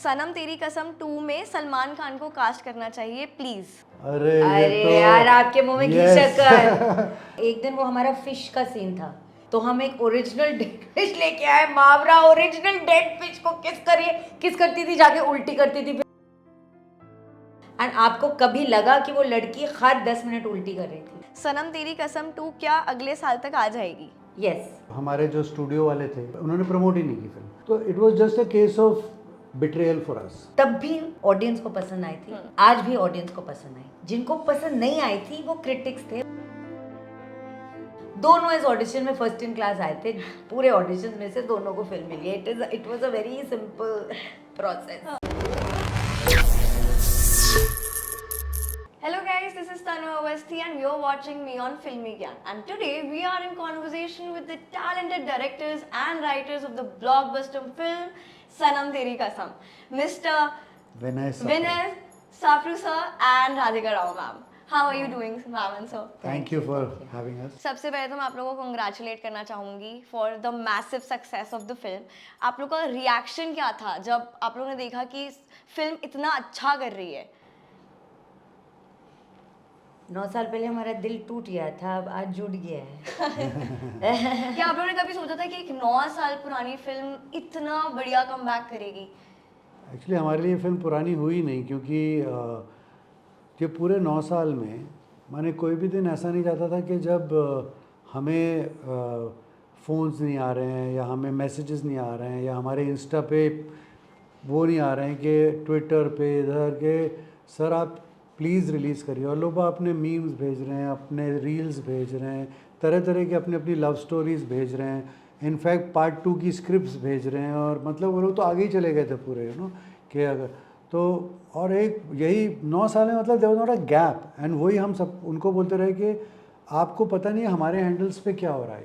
सनम तेरी कसम 2 में सलमान खान को कास्ट करना चाहिए प्लीज। अरे ये तो यार आपके मुंह में घी yes. शक्कर। एक दिन वो हमारा फिश का सीन था, तो हम एक ओरिजिनल डेड फिश लेके आए। मावरा ओरिजिनल डेड फिश को किस करती थी, जाके उल्टी करती थी। एंड आपको कभी लगा कि वो लड़की हर 10 मिनट उल्टी कर रही थी? सनम तेरी कसम 2 क्या अगले साल तक आ जाएगी? यस। हमारे जो स्टूडियो वाले थे उन्होंने प्रमोट ही नहीं की फिल्म, तो it was just a case of betrayal for us. तब भी ऑडियंस को पसंद आई थी, आज भी ऑडियंस को पसंद आई। जिनको पसंद नहीं आई थी वो क्रिटिक्स थे। दोनों इस ऑडिशन में फर्स्ट इन क्लास आए थे। पूरे ऑडिशन में से दोनों को फिल्म मिली। It was a very simple process. Hello guys, this is Tanu Awasthi and you're watching me on Filmy Gyan. And today we are in conversation with the talented directors and writers of the blockbuster film Sanam Teri Kasam, Mr. Vinay Safru sir and Radhika Rao ma'am. How are you doing, ma'am and sir? Thank you for having us. सबसे पहले तो मैं आप लोगों को congratulate करना चाहूँगी for the massive success of the film. आप लोगों का रिएक्शन क्या था जब आप लोगों ने देखा कि फिल्म इतना अच्छा कर रही है? 9 साल पहले हमारा दिल टूट गया था, अब आज जुड़ गया है। क्या आप लोगों ने कभी सोचा था कि एक 9 साल पुरानी फिल्म इतना बढ़िया कमबैक करेगी? एक्चुअली हमारे लिए फिल्म पुरानी हुई नहीं, क्योंकि ये पूरे 9 साल में माने कोई भी दिन ऐसा नहीं जाता था कि जब हमें फ़ोन्स नहीं आ रहे हैं या हमें मैसेजेस नहीं आ रहे हैं या हमारे इंस्टा पे वो नहीं आ रहे हैं कि ट्विटर पे इधर के सर आप प्लीज़ रिलीज़ करिए, और लोग अपने मीम्स भेज रहे हैं, अपने रील्स भेज रहे हैं, तरह तरह की अपनी अपनी लव स्टोरीज़ भेज रहे हैं, इनफैक्ट पार्ट 2 की स्क्रिप्ट्स भेज रहे हैं। और मतलब वो लोग तो आगे ही चले गए थे पूरे, कि अगर तो और एक यही 9 साल में मतलब there was not a gap. And वही हम सब उनको बोलते रहे कि आपको पता नहीं है हमारे हैंडल्स पे क्या हो रहा है,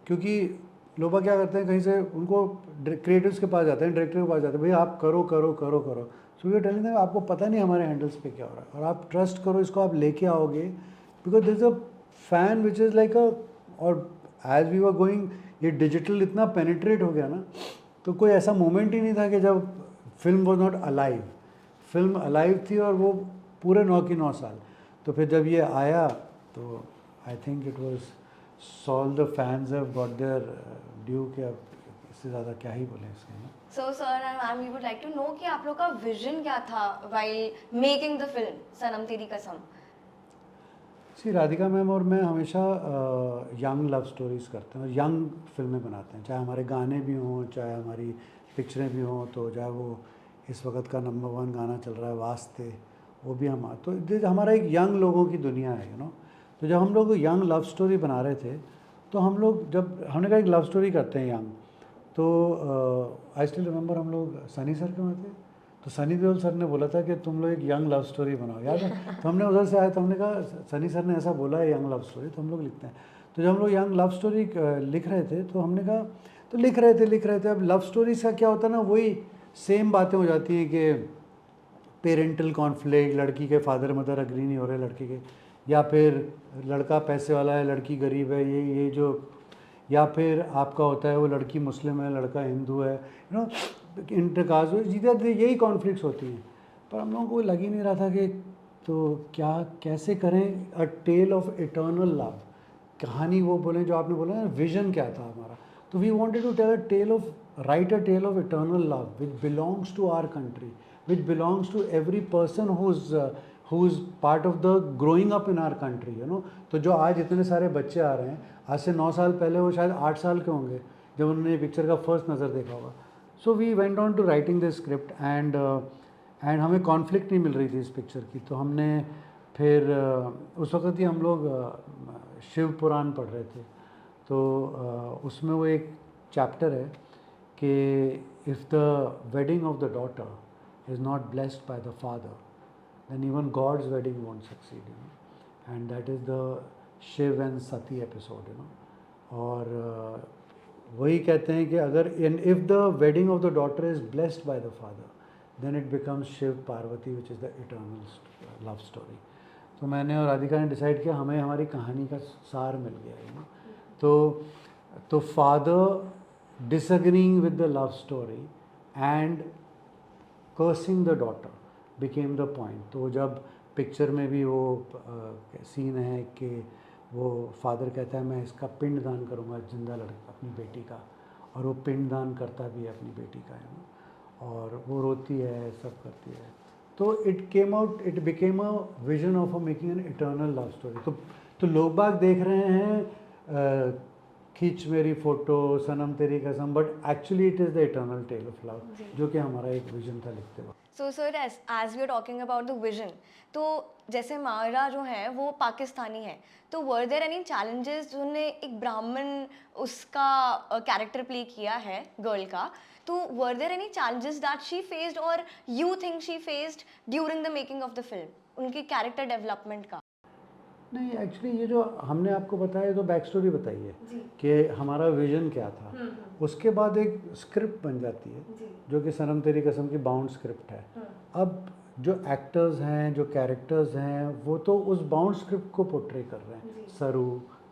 क्योंकि लोग क्या करते हैं, कहीं से उनको क्रिएटिव्स के पास जाते हैं, डायरेक्टर के पास जाते हैं, भाई आप करो करो करो करो। So we are telling them आपको पता नहीं हमारे हैंडल्स पे क्या हो रहा है, और आप ट्रस्ट करो, इसको आप लेके आओगे, because this a fan which is like अ। और एज वी वर गोइंग ये डिजिटल इतना पेनिट्रेट हो गया ना, तो कोई ऐसा मोमेंट ही नहीं था कि जब film was not alive. Film alive थी, और वो पूरे 9 की 9 साल। तो फिर जब ये आया तो I think it was all the fans have got there due, कि अब इससे ज़्यादा क्या ही बोलें इसके ना। So sir and ma'am, we would like to know कि आप लोग का विजन क्या था while making the film सनम तेरी कसम? राधिका मैम और मैं हमेशा यंग लव स्टोरीज़ करते हैं और यंग फिल्में बनाते हैं, चाहे हमारे गाने भी हों, चाहे हमारी पिक्चरें भी हों। तो चाहे वो इस वक्त का नंबर 1 गाना चल रहा है वास्ते, वो भी हम, तो हमारा एक यंग लोगों की दुनिया है। तो जब हम लोग यंग लव स्टोरी बना रहे थे, तो हम लोग जब हमने कहा एक लव स्टोरी करते हैं यंग, तो आई स्टिल रिमेंबर हम लोग सनी सर के वहाँ थे, तो सनी देओल सर ने बोला था कि तुम लोग एक यंग लव स्टोरी बनाओ, याद है? तो हमने उधर से आए, तो हमने कहा सनी सर ने ऐसा बोला है यंग लव स्टोरी, तो हम लोग लिखते हैं। तो जब हम लोग यंग लव स्टोरी लिख रहे थे, तो हमने कहा, तो लिख रहे थे। अब लव स्टोरीज का क्या होता है ना, वही सेम बातें हो जाती हैं कि पेरेंटल कॉन्फ्लिक्ट, लड़की के फादर मदर अग्री नहीं हो रहे लड़के के, या फिर लड़का पैसे वाला है लड़की गरीब है, ये जो, या फिर आपका होता है वो लड़की मुस्लिम है लड़का हिंदू है, इंटरकास्ट, यही कॉन्फ्लिक्ट्स होती हैं। पर हम लोगों को लग ही नहीं रहा था कि तो क्या कैसे करें अ टेल ऑफ इटर्नल लव, कहानी वो बोलें जो आपने बोला ना, विजन क्या था हमारा। तो we wanted to tell a tale of, right a tale of eternal love which belongs to our country, which belongs to every person who is part of the growing up in our country, तो जो आज इतने सारे बच्चे आ रहे हैं, आज से 9 साल पहले वो शायद 8 साल के होंगे जब उन्होंने पिक्चर का फर्स्ट नज़र देखा होगा। So we went on to writing this script, and हमें कॉन्फ्लिक्ट नहीं मिल रही थी इस पिक्चर की। तो हमने फिर उस वक्त ही हम लोग शिव पुराण पढ़ रहे थे, तो उसमें वो एक चैप्टर है कि if the wedding of the daughter is not blessed by the father, then even God's wedding won't succeed, and that is the Shiv and Sati episode, और वही कहते हैं कि अगर if the wedding of the daughter is blessed by the father, then it becomes Shiv Parvati, which is the eternal love story. तो मैंने और राधिका ने डिसाइड किया, हमें हमारी कहानी का सार मिल गया, तो father disagreeing with the love story and cursing the daughter became the point. तो जब पिक्चर में भी वो सीन है कि वो फादर कहता है मैं इसका पिंड दान करूँगा, जिंदा लड़का अपनी बेटी का, और वो पिंड दान करता भी है अपनी बेटी का, है ना, और वो रोती है, सब करती है। तो it became a vision of a making an eternal love story. तो लोग बाग देख रहे हैं खींच मेरी photo, Sanam Teri Kasam, but actually it is the eternal tale of love, जो कि हमारा एक विजन था लिखते वक्त। So sir, as we are talking about the vision, तो जैसे मावरा जो है वो पाकिस्तानी है, तो वर देयर एनी चैलेंजेस जिन्होंने एक ब्राह्मण उसका कैरेक्टर प्ले किया है गर्ल का, तो were there any challenges that she faced और you think she faced during the making of the film, उनकी कैरेक्टर डेवलपमेंट का? नहीं, एक्चुअली ये जो हमने आपको बताया तो बैक स्टोरी बताई है कि हमारा विजन क्या था। उसके बाद एक स्क्रिप्ट बन जाती है जो कि सनम तेरी कसम की बाउंड स्क्रिप्ट है। अब जो एक्टर्स हैं, जो कैरेक्टर्स हैं, वो तो उस बाउंड स्क्रिप्ट को पोर्ट्रे कर रहे हैं।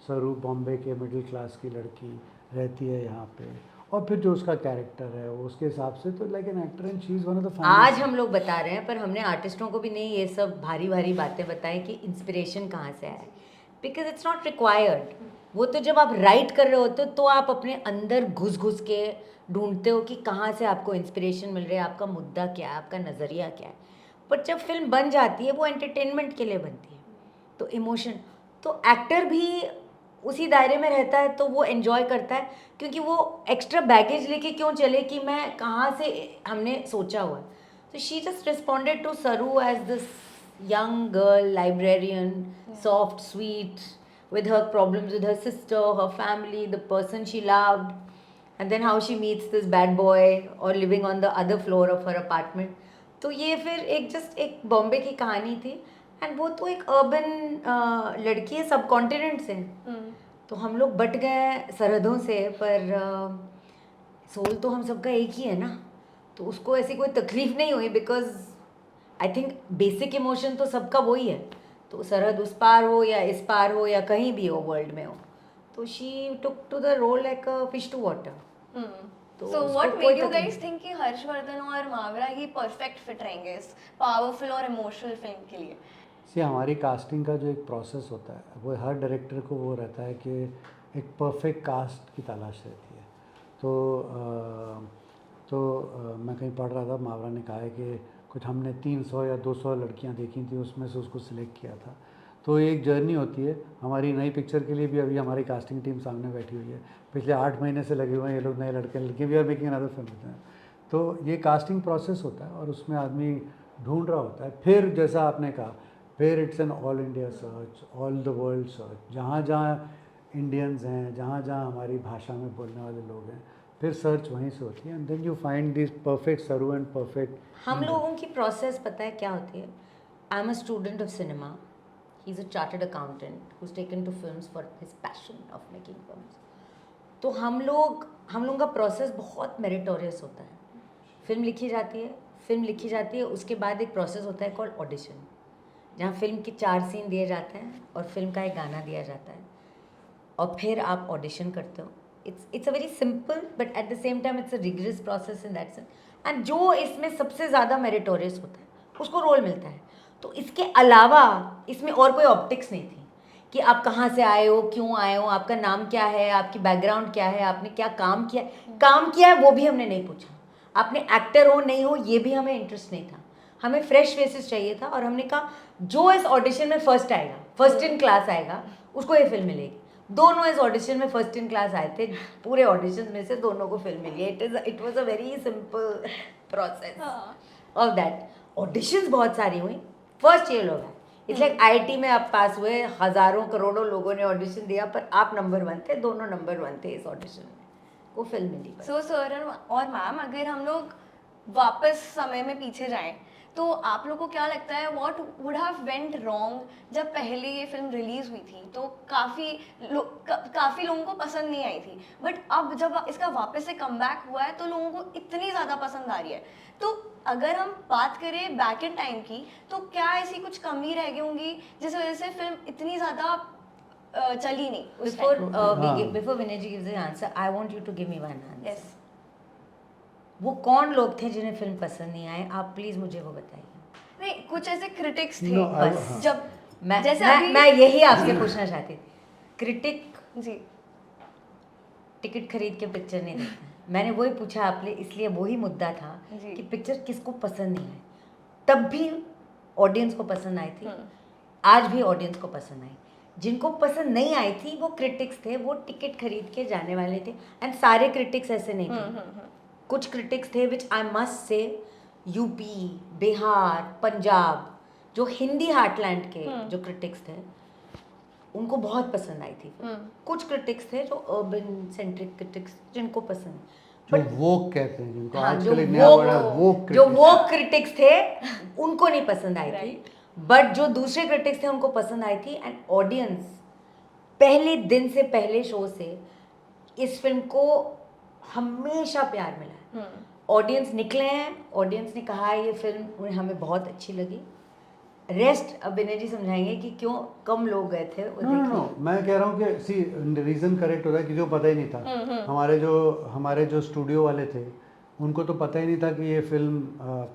सरू बॉम्बे के मिडिल क्लास की लड़की रहती है यहाँ पे, और फिर जो उसका कैरेक्टर है वो उसके हिसाब से, तो like an actor and she is one of the finest. आज हम लोग बता रहे हैं, पर हमने आर्टिस्टों को भी नहीं ये सब भारी भारी बातें बताई कि इंस्पिरेशन कहाँ से आए, बिकॉज इट्स नॉट रिक्वायर्ड। वो तो जब आप राइट कर रहे होते हो तो आप अपने अंदर घुस घुस के ढूंढते हो कि कहाँ से आपको इंस्पिरेशन मिल रहा है, आपका मुद्दा क्या है, आपका नज़रिया क्या है। पर जब फिल्म बन जाती है वो एंटरटेनमेंट के लिए बनती है, तो इमोशन, तो एक्टर भी उसी दायरे में रहता है तो वो एंजॉय करता है, क्योंकि वो एक्स्ट्रा बैगेज लेके क्यों चले कि मैं कहाँ से हमने सोचा हुआ है। तो she just responded to Saru as this young girl, librarian, soft, sweet, with her problems with her sister, her family, the person she loved, and then how she meets this bad boy or living on the other floor of her apartment. तो ये फिर एक just एक बॉम्बे की कहानी थी, and वो तो एक अर्बन लड़की है सब कॉन्टिनेंट से। तो हम लोग बट गए सरहदों से, पर सोल तो हम सबका एक ही है ना, तो उसको ऐसी कोई तकलीफ नहीं हुई, because I think basic emotion तो सबका वही है। तो सरहद उस पार हो या इस पार हो या कहीं भी हो वर्ल्ड में हो, तो she took to the role like a fish to water. So what made you guys think कि हर्षवर्धन और मावरा ही परफेक्ट फिट रहेंगे इस पावरफुल और इमोशनल फिल्म के लिए? हमारी कास्टिंग का जो एक प्रोसेस होता है वो हर डायरेक्टर को वो रहता है कि एक परफेक्ट कास्ट की तलाश रहती है। तो मैं कहीं पढ़ रहा था, मावरा ने कहा है कि कुछ हमने 300 या 200 लड़कियां देखी थी, उसमें से उसको सिलेक्ट किया था। तो एक जर्नी होती है। हमारी नई पिक्चर के लिए भी अभी हमारी कास्टिंग टीम सामने बैठी हुई है, पिछले 8 महीने से लगे हुए हैं ये लोग, नए लड़के लड़के भी आर मेकिंग अनदर फिल्म होते हैं। तो ये कास्टिंग प्रोसेस होता है और उसमें आदमी ढूंढ रहा होता है। फिर जैसा आपने कहा, फिर it's an all India search, all the world search, जहाँ जहाँ इंडियंस हैं, जहाँ जहाँ हमारी भाषा में बोलने वाले लोग हैं, फिर सर्च वहीं से होती है, and then you find this perfect Saru and perfect. हम लोगों की प्रोसेस पता है क्या होती है? I am a student of cinema, he is a chartered accountant who is taken to films for his passion of making films. तो हम लोगों का प्रोसेस बहुत मेरिटोरियस होता है। फिल्म लिखी जाती है, उसके बाद एक प्रोसेस होता है कॉल्ड ऑडिशन, जहाँ फिल्म के 4 सीन दिए जाते हैं और फिल्म का एक गाना दिया जाता है, और फिर आप ऑडिशन करते हो। It's a very simple but at the same time it's a rigorous process in that sense. And जो इसमें सबसे ज़्यादा मेरिटोरियस होता है उसको रोल मिलता है। तो इसके अलावा इसमें और कोई ऑप्टिक्स नहीं थी कि आप कहाँ से आए हो, क्यों आए हो, आपका नाम क्या है, आपकी बैकग्राउंड क्या है, आपने क्या काम किया है वो भी हमने नहीं पूछा, आपने एक्टर हो नहीं हो ये भी हमें इंटरेस्ट नहीं था। हमें फ्रेश फेसेस चाहिए था, और हमने कहा जो इस ऑडिशन में फर्स्ट आएगा, फर्स्ट इन क्लास आएगा, उसको ये फिल्म मिलेगी। दोनों इस ऑडिशन में फर्स्ट इन क्लास आए थे, पूरे ऑडिशन में से दोनों को फिल्म मिली। It was a very simple process of that. Auditions बहुत सारी हुई, फर्स्ट ये लोग हैं, इट्स लाइक IIT में आप पास हुए, हज़ारों करोड़ों लोगों ने ऑडिशन दिया, पर आप नंबर 1 थे, दोनों नंबर 1 थे इस ऑडिशन में, वो फिल्म मिली। सो सर और मैम, अगर हम लोग वापस समय में पीछे जाएं, तो आप लोगों को क्या लगता है what would have went wrong जब पहले ये फिल्म रिलीज हुई थी? तो काफ़ी लोगों को पसंद नहीं आई थी, बट अब जब इसका वापस से कमबैक हुआ है तो लोगों को इतनी ज़्यादा पसंद आ रही है। तो अगर हम बात करें बैक इन टाइम की, तो क्या ऐसी कुछ कमी रह गई होंगी जिस वजह से फिल्म इतनी ज़्यादा चली नहीं उस Before time? before Vinay ji gives the answer, I want you to give me one answer. Yes. वो कौन लोग थे जिन्हें फिल्म पसंद नहीं आए, आप प्लीज मुझे वो बताइए। नहीं, कुछ ऐसे क्रिटिक्स थे No, बस हाँ। जब जैसे मैं अभी मैं यही आपसे पूछना चाहती थी। क्रिटिक जी टिकट खरीद के पिक्चर नहीं देखते हैं। मैंने वही पूछा आपने, इसलिए वही मुद्दा था जी। कि पिक्चर किसको पसंद नहीं आई, तब भी ऑडियंस को पसंद आई थी, आज भी ऑडियंस को पसंद आई। जिनको पसंद नहीं आई थी वो क्रिटिक्स थे, वो टिकट खरीद के जाने वाले थे। एंड सारे क्रिटिक्स ऐसे नहीं थे। कुछ क्रिटिक्स थे which I must say, UP, Bihar, Punjab, जो हिंदी हार्टलैंड के जो क्रिटिक्स थे उनको बहुत पसंद आई थी film। कुछ क्रिटिक्स थे जो अर्बन सेंट्रिक क्रिटिक्स जिनको पसंद, जो वोक कहते हैं, जिनको हाँ, जो आजकल एक नया वर्ड है वोक जो critics। वो क्रिटिक्स थे उनको नहीं पसंद आई थी, बट जो दूसरे क्रिटिक्स थे उनको पसंद आई थी। एंड ऑडियंस पहले दिन से, पहले शो से इस फिल्म को हमेशा प्यार मिला है। ऑडियंस निकले हैं, ऑडियंस ने कहा है ये फिल्म हमें बहुत अच्छी लगी। रेस्ट अब विनय जी समझाएंगे कि क्यों कम लोग गए थे वो नो देखने। मैं कह रहा हूँ कि सी रीज़न करेक्ट होता है, किसी को पता ही नहीं था। हमारे जो स्टूडियो वाले थे उनको तो पता ही नहीं था कि ये फिल्म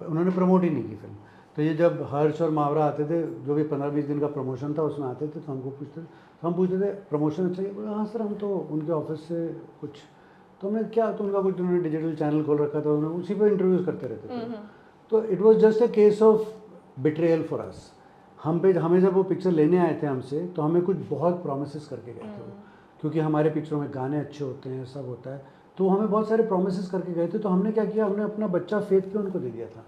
उन्होंने प्रमोट ही नहीं की फिल्म। तो ये जब हर्ष और मावरा आते थे, जो भी 15-20 दिन का प्रमोशन था उसमें आते थे, तो हमको पूछते थे, तो हम पूछते थे प्रमोशन अच्छा है? हाँ सर, हम तो उनके ऑफिस से कुछ, तो हमने क्या, तो उनका कुछ उन्होंने डिजिटल चैनल खोल रखा था, उन्होंने उसी पर इंटरव्यूज़ करते रहते थे। तो it was just a case of betrayal for us. हमें जब वो पिक्चर लेने आए थे हमसे, तो हमें कुछ बहुत प्रोमिस करके गए थे वो, क्योंकि हमारे पिक्चरों में गाने अच्छे होते हैं, सब होता है, तो हमें बहुत सारे प्रोमिस करके गए थे। तो हमने क्या किया, हमने अपना बच्चा फेथ पे उनको दे दिया था।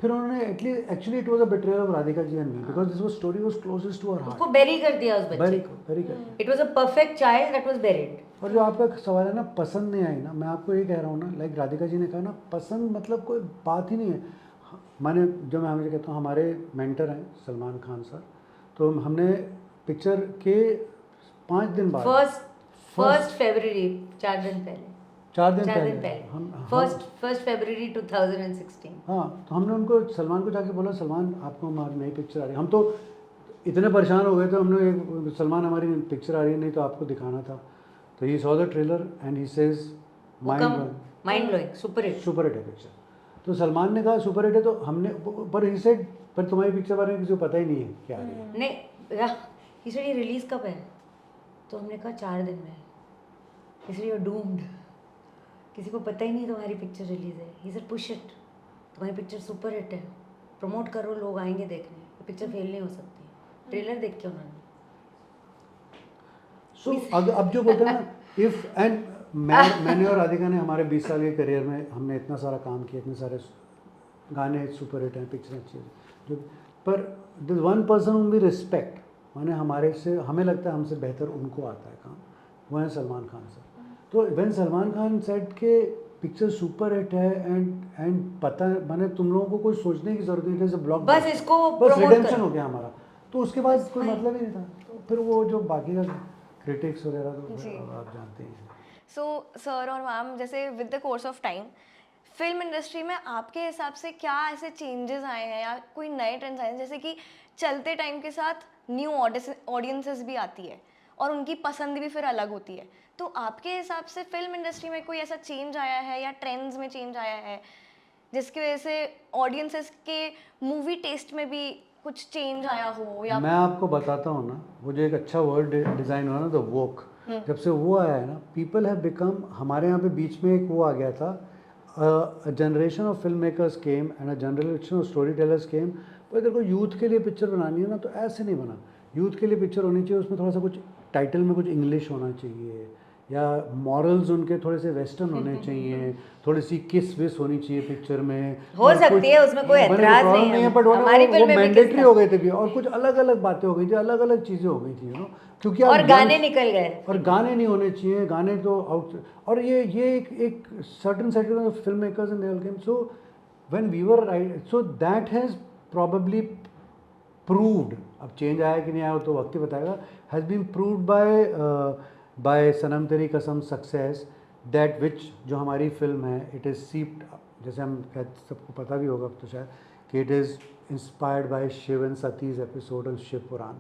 फिर उन्होंने actually it was a betrayal of Radhika ji and me, because this was story was closest to our heart. उसको बेरी कर दिया उस बच्चे वेरी को। Very good. It was a perfect child that was buried. और जो आपका सवाल है ना, पसंद नहीं आई ना, मैं आपको ये कह रहा हूँ ना, लाइक राधिका जी ने कहा ना, पसंद मतलब कोई बात ही नहीं है। मैंने, जो मैं हमेशा कहता हूँ, हमारे मेंटर हैं सलमान खान सर, तो हमने पिक्चर के 5 दिन बाद, फर्स्ट फरवरी, 4 दिन पहले, 4 दिन 4 दिन पहले पहले, फर्स्ट फरवरी 2016। हाँ, तो हमने उनको, सलमान को जाके बोला, सलमान आपको हमारी नई पिक्चर आ रही है। हम तो इतने परेशान हो गए थे, हमने सलमान हमारी पिक्चर आ रही है, नहीं तो आपको दिखाना था। तो he saw the trailer and he says mind blowing, super hit है पिक्चर। तो सलमान ने कहा सुपर हिट है, तो हमने, पर ही सेड, पर तुम्हारी पिक्चर बारे में किसी को पता ही नहीं है क्या है। नहीं, he said ये रिलीज कब है? तो हमने कहा 4 दिन में। इसलिए you're doomed, किसी को पता ही नहीं तुम्हारी पिक्चर रिलीज है। he said push it, तुम्हारी पिक्चर सुपर हिट है, प्रमोट करो, लोग आएंगे देखने, ये पिक्चर फेल नहीं हो सकती। ट्रेलर देख के उन्होंने अब जो बोलते हैं ना, इफ एंड मैंने और राधिका ने हमारे 20 साल के करियर में हमने इतना सारा काम किया, इतने सारे गाने सुपर हिट हैं, पिक्चर अच्छी है जो, पर this one person whom we respect, माने हमारे से, हमें लगता है हमसे बेहतर उनको आता है काम, वो है सलमान खान सर। तो व्हेन सलमान खान सेट के पिक्चर सुपर हिट है एंड पता है, माने तुम लोगों को कोई सोचने की जरूरत नहीं है, जैसे ब्लॉक बस इसको बस promote रिडेम्पशन करो। हो गया हमारा, तो उसके बाद कोई मतलब ही नहीं था। तो फिर वो जो बाकी का क्रिटिक्स वगैरह तो जी। आप जानते हैं। सो सर और मैम, जैसे with the course of time film industry में आपके हिसाब से क्या ऐसे चेंजेस आए हैं या कोई नए ट्रेंड्स आए हैं, जैसे कि चलते टाइम के साथ न्यू ऑडियंसेस भी आती है और उनकी पसंद भी फिर अलग होती है, तो आपके हिसाब से फिल्म इंडस्ट्री में कोई ऐसा चेंज आया है या ट्रेंड्स में चेंज आया है जिसकी वजह से ऑडियंसेस के मूवी टेस्ट में भी कुछ चेंज आया हो? या मैं आपको बताता हूँ ना, वो जो एक अच्छा वर्ड डिज़ाइन हुआ ना, द वोक, जब से वो आया है ना, पीपल हैव बिकम, हमारे यहाँ पे बीच में एक वो आ गया था, generation of film makers came and a generation of storytellers came. पर अगर कोई यूथ के लिए पिक्चर बनानी है ना, तो ऐसे नहीं बना। यूथ के लिए पिक्चर होनी चाहिए, उसमें थोड़ा सा कुछ टाइटल में कुछ इंग्लिश होना चाहिए, या मॉरल्स उनके थोड़े से वेस्टर्न होने चाहिए, थोड़ी सी किस विस होनी चाहिए पिक्चर में, हो सकती है, उसमें कोई एतराज नहीं है, बट हमारी वो फिल्म में भी मैंडेटरी किस हो गए थे भी, और कुछ अलग अलग बातें हो गई थी, अलग अलग चीज़ें हो गई थी, यू नो, क्योंकि और आप गाने निकल गए, और गाने नहीं होने चाहिए, गाने तो आउट, और ये एक certain section of film makers in their game. So when we were right, so that has probably proved, अब चेंज आया कि नहीं आया तो वक्त ही बताएगा, has been proved by Sanam Teri Kasam success, that which, जो हमारी फिल्म है, इट इज़ सीप्ड, जैसे हम सबको पता भी होगा तो शायद, कि it is inspired by Shiv and Sati's episode of Shiv Puran.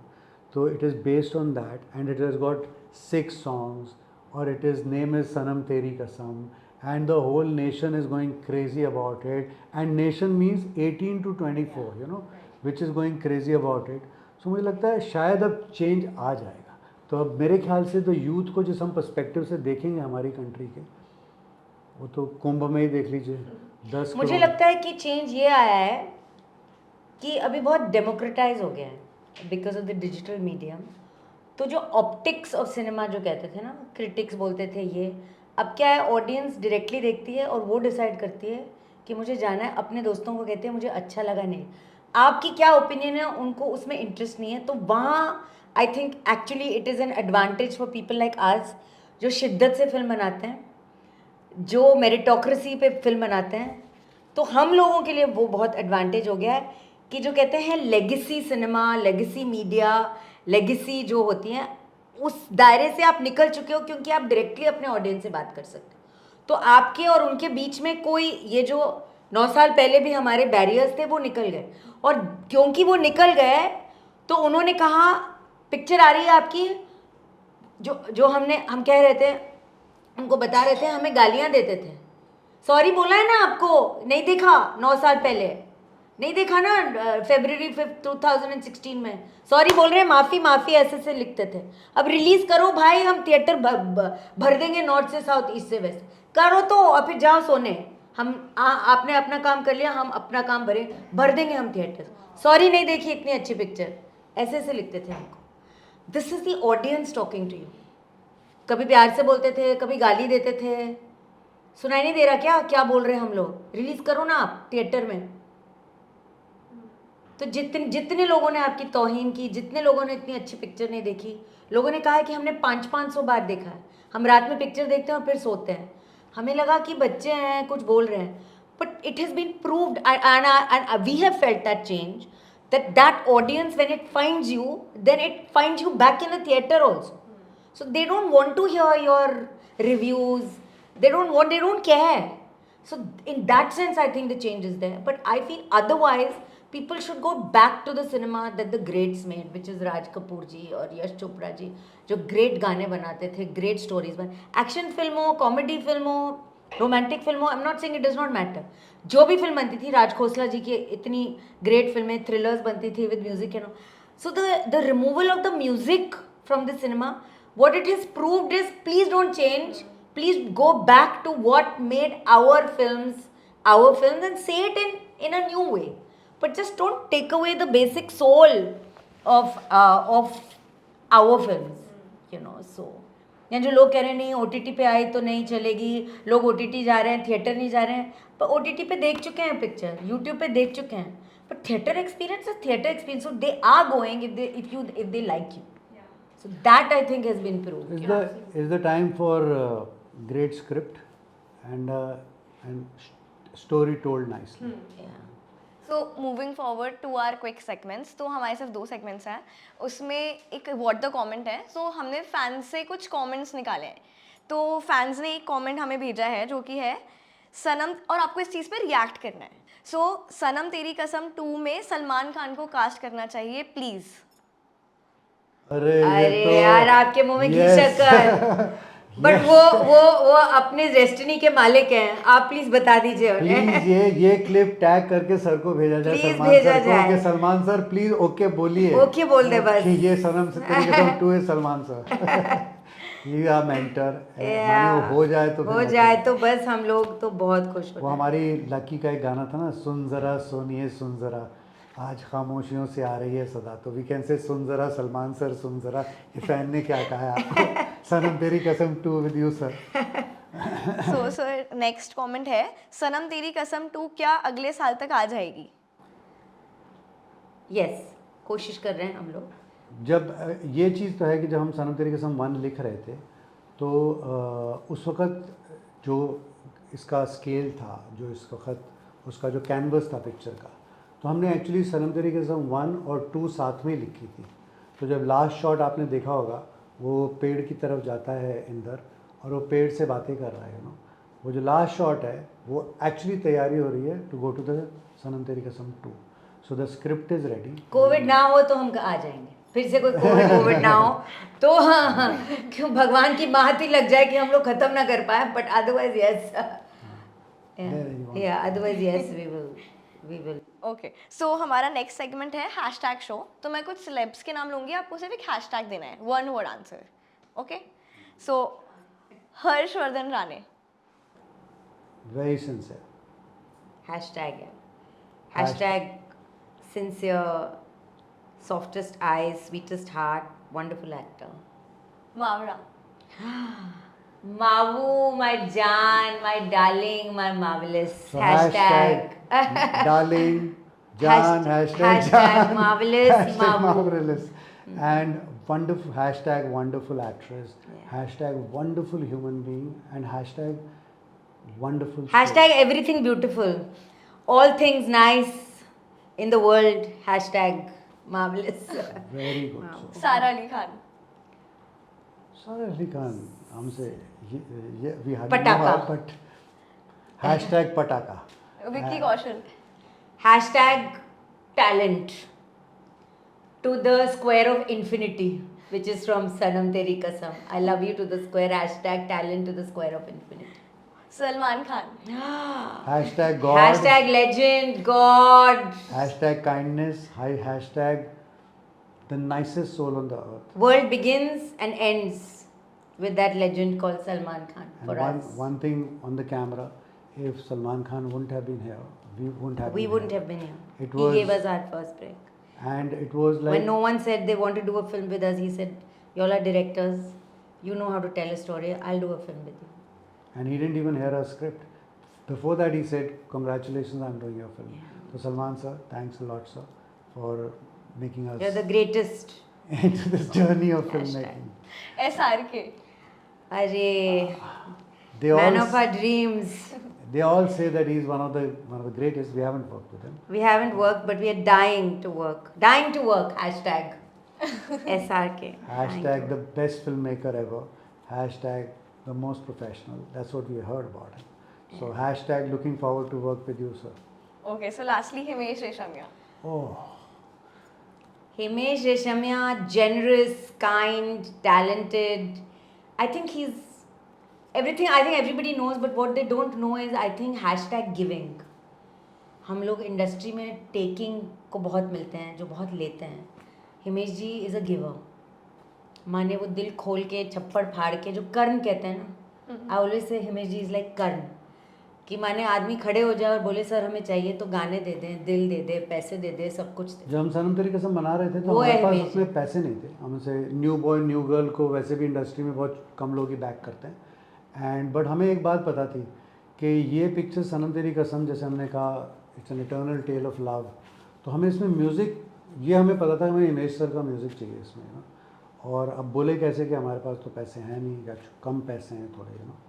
तो it is based on that and it has got 6 songs, और it is name is Sanam Teri Kasam, and the whole nation is going crazy about it, and nation means 18 to 24, you know, which is going crazy about it. So मुझे लगता है शायद अब change आ जाएगा. तो अब मेरे ख्याल से तो यूथ को जिस हम पर्सपेक्टिव से देखेंगे हमारी कंट्री के, वो तो कुंभ में ही देख लीजिए 10 मुझे करोड़. लगता है कि चेंज ये आया है कि अभी बहुत डेमोक्रेटाइज हो गया है because of the digital medium. तो जो ऑप्टिक्स ऑफ सिनेमा जो कहते थे ना, क्रिटिक्स बोलते थे ये, अब क्या है, ऑडियंस डायरेक्टली देखती है और वो डिसाइड करती है कि मुझे जाना है. अपने दोस्तों को कहते हैं मुझे अच्छा लगा नहीं, आपकी क्या ओपिनियन है, उनको उसमें इंटरेस्ट नहीं है. तो वहाँ I think actually it is an advantage for people like us, जो शिद्दत से फिल्म बनाते हैं, जो मेरिटोक्रेसी पे फिल्म बनाते हैं. तो हम लोगों के लिए वो बहुत एडवांटेज हो गया है कि जो कहते हैं legacy cinema, legacy media, legacy जो होती हैं, उस दायरे से आप निकल चुके हो क्योंकि आप डायरेक्टली अपने ऑडियंस से बात कर सकते हो. तो आपके और उनके बीच में कोई ये जो 9 साल पहले भी हमारे बैरियर्स थे वो निकल गए. और क्योंकि वो निकल गए तो उन्होंने कहा पिक्चर आ रही है आपकी, जो हम कह रहे थे, उनको बता रहे थे, हमें गालियां देते थे. सॉरी बोला है ना आपको, नहीं देखा 9 साल पहले, नहीं देखा ना February 5, 2016 में, सॉरी बोल रहे हैं, माफ़ी माफ़ी ऐसे से लिखते थे. अब रिलीज़ करो भाई, हम थिएटर भर देंगे, नॉर्थ से साउथ, ईस्ट से वेस्ट, करो तो, और फिर जाओ सोने. आपने अपना काम कर लिया, हम अपना काम भर देंगे हम थिएटर. सॉरी नहीं देखी इतनी अच्छी पिक्चर, ऐसे से लिखते थे हमको. This is the audience talking to you. कभी प्यार से बोलते थे, कभी गाली देते थे. सुनाई नहीं दे रहा क्या क्या बोल रहे हैं हम लोग, रिलीज़ करो ना आप थिएटर में. तो जितने लोगों ने आपकी तौहीन की, जितने लोगों ने इतनी अच्छी पिक्चर नहीं देखी, लोगों ने कहा है कि हमने 500 बार देखा है. हम रात में पिक्चर देखते हैं और फिर सोते हैं. हमें लगा कि बच्चे हैं कुछ बोल रहे हैं, but it has been proved and we have felt that change, that audience when it finds you, then it finds you back in the theater also. So they don't want to hear your reviews, they don't care. So in that sense I think the change is there, but I feel otherwise people should go back to the cinema that the greats made, which is Raj Kapoor ji और यश चोपड़ा जी, जो great गाने बनाते थे, great stories बन, action फिल्मों, comedy फिल्मों, romantic फिल्मों, I am not saying it does not matter. जो भी फिल्म बनती थी, राज खोसला जी की इतनी ग्रेट फिल्में, थ्रिलर्स बनती थी with music, you know. So the removal of the music from the cinema, what it has proved is, please don't change, please go back to what made our films and say it in a new way, but just don't take away the basic soul of our films, you know. So या जो लोग कह रहे हैं नहीं OTT पे आई तो नहीं चलेगी, लोग OTT जा रहे हैं, थिएटर नहीं जा रहे हैं, पर OTT पे देख चुके हैं पिक्चर, YouTube पे देख चुके हैं, but theatre experience is theatre experience, so they are going if they like you. So that I think has been proved. Is the time for great script and story told nicely. Yeah. So moving forward to our quick segments. तो हमारे सिर्फ 2 segments हैं, उसमें एक what the comment है. सो हमने fans से कुछ कमेंट्स निकाले हैं. तो फैंस ने एक कमेंट हमें भेजा है जो कि है सनम, और आपको इस चीज़ पे रिएक्ट करना है. सो सनम तेरी कसम 2 में सलमान खान को कास्ट करना चाहिए प्लीज़. अरे यार आपके मुंह में घी शक्कर, बट वो अपने डेस्टिनी के मालिक हैं, आप प्लीज बता दीजिए उन्हें. प्लीज ये क्लिप टैग करके सर को भेजा जाए, सलमान सर को, कि सलमान सर प्लीज ओके बोलिए, ओके बोल दे बस, ये सनम से तेरी कसम 2 है सलमान सर. ये आ मेंटर हो जाए तो बस हम लोग तो बहुत खुश हो. वो हमारी लकी का एक गाना था ना, सुन जरा सोनिए सुन जरा, आज खामोशियों से आ रही है सदा, तो वी कैन से सुन जरा सलमान सर सुन जरा. ये फैन ने क्या कहा आपको, सनम तेरी कसम 2 with you sir. So sir next comment है सनम तेरी कसम 2 क्या अगले साल तक आ जाएगी? यस, कोशिश कर रहे हैं हम लोग. जब ये चीज़ तो है कि जब हम सनम तेरी कसम 1 लिख रहे थे तो उस वक़्त जो इसका स्केल था, जो इस वक्त उसका जो कैनवस था पिक्चर का, तो हमने एक्चुअली सनम तेरी कसम 1 और 2 साथ में लिखी थी. तो जब लास्ट शॉट आपने देखा होगा, वो पेड़ की तरफ जाता है इंदर और वो पेड़ से बातें कर रहा है, वो जो लास्ट शॉट है वो एक्चुअली तैयारी हो रही है टू गो टू द सनम तेरी कसम 2. So the script is ready. Covid ना हो तो हम आ जाएंगे, फिर से कोई कोविड ना हो तो हाँ, क्यों भगवान की महती लग जाए कि हम लोग ख़त्म ना कर पाए, but otherwise yes. Yeah, otherwise yes, we will. Okay so हमारा नेक्स्ट सेगमेंट है हैशटैग शो. तो मैं कुछ सेलेब्स के नाम लूंगी, आपको सिर्फ एक हैशटैग देना है, one word answer. Okay so Harshvardhan Rane. Very sincere. Hashtag, yeah. Hashtag sincere, softest eyes, sweetest heart, wonderful actor. मावड़ा. Mavu, my Jaan, my darling, my marvelous. So hashtag darling, Jaan, hashtag Jaan, marvelous, hashtag Mavu. marvelous, and wonderful hashtag wonderful actress, Yeah. hashtag wonderful human being, and hashtag wonderful. Hashtag everything beautiful. All things nice in the world. Hashtag marvelous. show. Very good. Wow. So. सारा Ali Khan. Sara Ali Khan, हमसे ये we had Pataka. but hashtag pataka. Vicky Kaushal. Hashtag talent. To the square of infinity, which is from Sanam Teri Kasam. I love you to the square. Hashtag talent to the square of infinity. Salman Khan. Hashtag God. Hashtag legend, God. Hashtag kindness. Hashtag the nicest soul on the earth. World begins and ends with that legend called Salman Khan And for one, us. one thing on the camera, if Salman Khan wouldn't have been here, we wouldn't have We been wouldn't here. have been here. It He gave was- us our first break. And it was like, When no one said they want to do a film with us, he said, "Y'all are directors. You know how to tell a story. I'll do a film with you." and he didn't even hear our script. Before that, he said, "Congratulations, I'm doing your film." So Salman sir, thanks a lot, sir, for making us You're the greatest. into this journey of Hashtag. filmmaking. SRK. Arey, They man all of our dreams. they all say that he's one of the greatest. We haven't worked with him. We haven't worked, but we are dying to work. Dying to work. Hashtag SRK. Hashtag the best filmmaker ever. Hashtag the most professional. That's what we heard about him. So hashtag looking forward to work with you, sir. Okay, so lastly, Himesh Reshamya. Oh, Himesh Reshamya, generous, kind, talented. I think he's everything. I think everybody knows, but what they don't know is I think hashtag giving. हम लोग industry में taking को बहुत मिलते हैं, जो बहुत लेते हैं. हिमेश जी इज़ अ गिवर. माने वो दिल खोल के छप्पड़ फाड़ के जो कर्म कहते हैं ना, I always say Himesh ji is like कर्म. कि माने आदमी खड़े हो जाए और बोले सर हमें चाहिए तो गाने दे दें, दिल दे दे, पैसे दे दे, सब कुछ दे. जब हम सनम तेरी कसम बना रहे थे तो वो हमारे है पास हिमेश। उसमें पैसे नहीं थे. हमसे न्यू बॉय न्यू गर्ल को वैसे भी इंडस्ट्री में बहुत कम लोग ही बैक करते हैं. एंड बट हमें एक बात पता थी कि ये पिक्चर सनम तेरी कसम, जैसे हमने कहा it's an eternal tale of love, तो हमें इसमें म्यूज़िक, ये हमें पता था हमें हिमेश सर का म्यूज़िक चाहिए इसमें ना. और अब बोले कैसे कि हमारे पास तो पैसे हैं नहीं, या कम पैसे हैं थोड़े ना.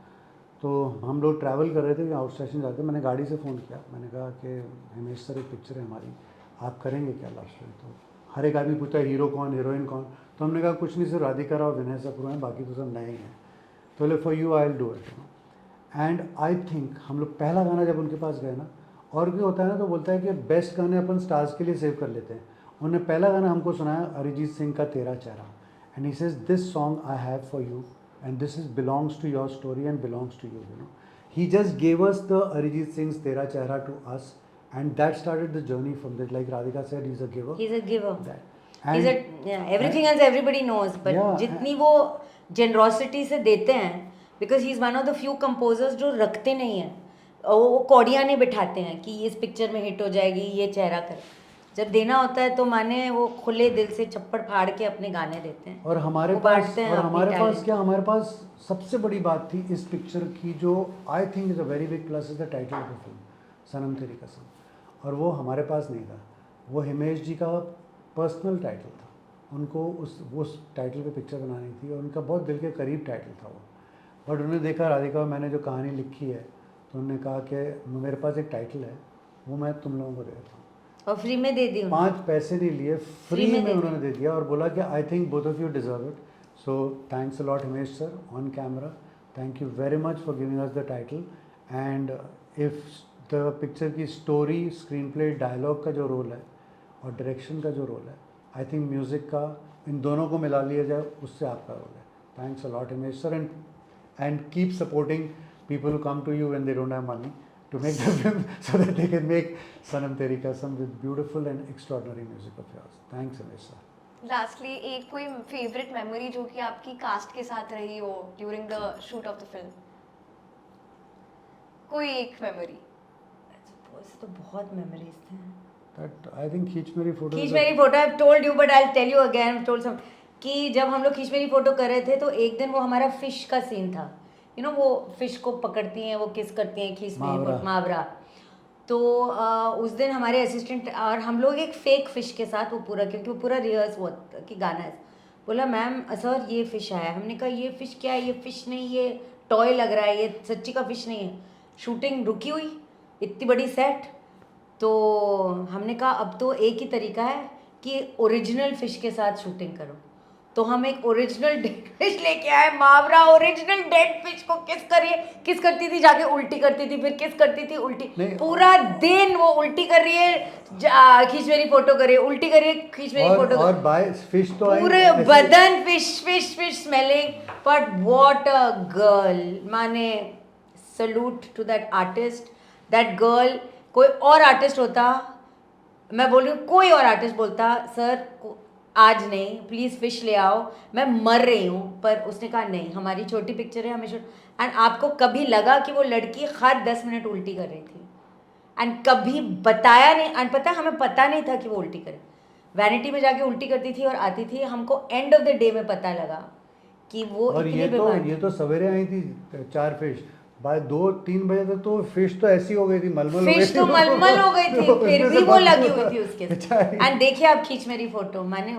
तो हम लोग ट्रैवल कर रहे थे, आउट स्टेशन जाते, मैंने गाड़ी से फ़ोन किया, मैंने कहा कि हिमेश सर एक पिक्चर है हमारी, आप करेंगे क्या लव स्टोरी. तो हर एक आदमी पूछता है हीरो कौन, हीरोइन कौन. तो हमने कहा कुछ नहीं, सिर्फ राधिका राव, विनय सप्रू हैं, बाकी तो सब नए ही हैं. तो बोले for you I will do it. And I think हम लोग पहला गाना जब उनके पास गए ना, और भी होता है ना, तो बोलता है कि बेस्ट गाने अपन स्टार्स के लिए सेव कर लेते हैं. उन्होंने पहला गाना हमको सुनाया अरिजीत सिंह का तेरा चेहरा, and he says this song I have for you and this is belongs to your story and belongs to you, you know. He just gave us the Arijit Singh's Tera Chehra to us, and that started the journey from there. Like Radhika said, he's a giver. He's a giver. That. He's a, yeah, everything else everybody knows, but Yeah, जितनी वो generosity से देते हैं, because he's one of the few composers जो रखते नहीं हैं, और वो कौड़ियाँ नहीं बिठाते हैं कि इस पिक्चर में हिट हो जाएगी, ये चेहरा कर. जब देना होता है तो माने वो खुले दिल से छप्पड़ फाड़ के अपने गाने देते हैं. और हमारे वो पास बांटते हैं और अपनी हमारे पास talent. क्या, हमारे पास सबसे बड़ी बात थी इस पिक्चर की, जो I think is a very big plus, is the title of the film Sanam Teri Kasam. और वो हमारे पास नहीं था, वो हिमेश जी का पर्सनल टाइटल था. उनको उस टाइटल पे पिक्चर बनानी थी, और उनका बहुत दिल के करीब टाइटल था वो. बट उन्होंने देखा राधिका, मैंने जो कहानी लिखी है, तो उन्होंने कहा कि मेरे पास एक टाइटल है, वो मैं तुम लोगों को दे देता हूँ. और फ्री में दे दी. 5 पैसे नहीं लिए, फ्री में में दे उन्होंने दे दिया, और बोला कि I think both of you deserve it. So thanks a lot Himesh sir on camera. Thank you very much for giving us the title. And if the picture की स्टोरी, स्क्रीन प्ले, डायलॉग का जो role है और direction का जो role है, I think music का, इन दोनों को मिला लिया जाए, उससे आपका रोल है. Thanks a lot Himesh sir, and keep supporting people who come to you when they don't have money, to make the film so that they can make Sanam Teri Kasam with beautiful and extraordinary music of yours. Thanks, Anisa. Lastly एक कोई favourite memory जो कि आपकी cast के साथ रही हो during the shoot of the film, कोई एक मेमोरी? वैसे तो बहुत मेमोरीज थे. That I think खींच मेरी फोटो. खींच मेरी photo, I told you but I tell you again, told some कि जब हम लोग खींच मेरी फोटो कर रहे थे तो एक दिन वो हमारा फिश का सीन था. यू नो वो फिश को पकड़ती हैं, वो किस करती हैं, खींच मेरी फोटो, मावरा. तो उस दिन हमारे असिस्टेंट और हम लोग एक फेक फिश के साथ वो पूरा, क्योंकि वो पूरा रिहर्स हुआ कि गाना है, बोला मैम सर ये फिश आया. हमने कहा ये फिश क्या है, ये फिश नहीं, ये टॉय लग रहा है, ये सच्ची का फिश नहीं है. शूटिंग रुकी हुई, इतनी बड़ी सेट. तो हमने कहा अब तो एक ही तरीका है कि ओरिजिनल फिश के साथ शूटिंग करो. तो हम एक ओरिजिनल डेड फिश लेके आए, मावरा. ओरिजिनल डेड फिश को किस करती थी, जाके उल्टी करती थी, फिर किस करती थी, उल्टी. पूरा दिन वो उल्टी कर रही है, खींच मेरी फोटो कर रही है, उल्टी कर रही है, खींच मेरी फोटो. और बाय फिश तो पूरे बदन fish smelling. But what a girl, माने salute to that artist, that girl. कोई और आर्टिस्ट होता, मैं बोल रही हूँ कोई और आर्टिस्ट बोलता सर आज नहीं, प्लीज़ फिश ले आओ, मैं मर रही हूँ. पर उसने कहा नहीं, हमारी छोटी पिक्चर है, हमें एंड आपको कभी लगा कि वो लड़की हर 10 मिनट उल्टी कर रही थी एंड कभी बताया नहीं. एंड पता है हमें पता नहीं था कि वो उल्टी करे. वैनिटी में जाके उल्टी करती थी और आती थी. हमको एंड ऑफ द डे में पता लगा कि वो और इतनी ये तो सवेरे आई थी 4 फिश, बाय 2-3 बजे तक तो फिश तो ऐसी हो गई थी, मलमल हो गई थी. फिर भी वो लगी हुई थी उसके साथ. एंड देखिए आप खींच मेरी फोटो, मैंने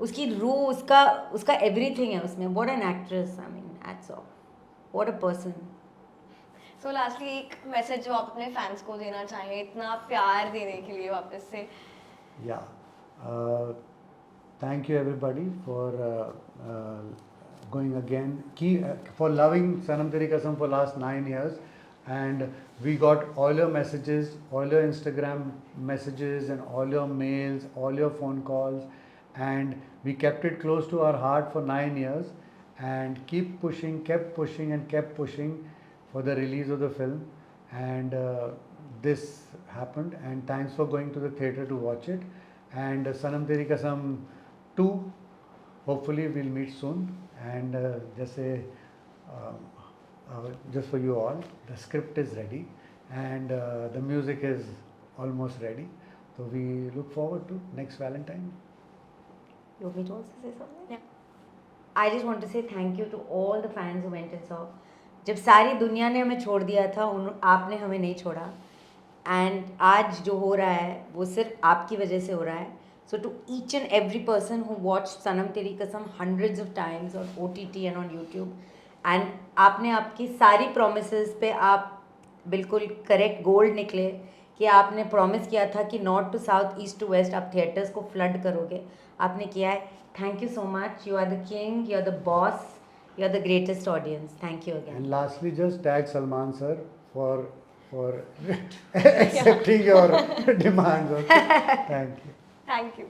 उसकी रूह, उसका एवरीथिंग है उसमें. What an actress, I mean hats off, what a person. So lastly एक मैसेज जो आप अपने फैंस को देना चाहें इतना प्यार देने के लिए वापस से. Thank you everybody for going again, for loving Sanam Teri Kasam for last 9 years, and we got all your messages, all your Instagram messages and all your mails, all your phone calls, and we kept it close to our heart for 9 years and kept pushing for the release of the film. And this happened, and thanks for going to the theatre to watch it. And Sanam Teri Kasam 2, hopefully we'll meet soon. And just for you all, the script is ready and the music is almost ready. So we look forward to next Valentine. You want me to also say something? Yeah. I just want to say thank you to all the fans who went and saw. जब सारी दुनिया ने हमें छोड़ दिया था, आपने हमें नहीं छोड़ा. एंड आज जो हो रहा है वो सिर्फ आपकी वजह से हो रहा है. So to each and every person who watched Sanam Teri Kasam hundreds of times on OTT and on YouTube, and आपने आपकी सारी promises पे आप बिल्कुल करेक्ट गोल्ड निकले कि आपने प्रॉमिस किया था कि north to south, east to west आप थिएटर्स को फ्लड करोगे. आपने किया है. Thank you so much. You are the king, you are the boss, you are the greatest audience. Thank you again. And lastly, just tag Salman sir for accepting your demands. Okay? Thank you. Thank you.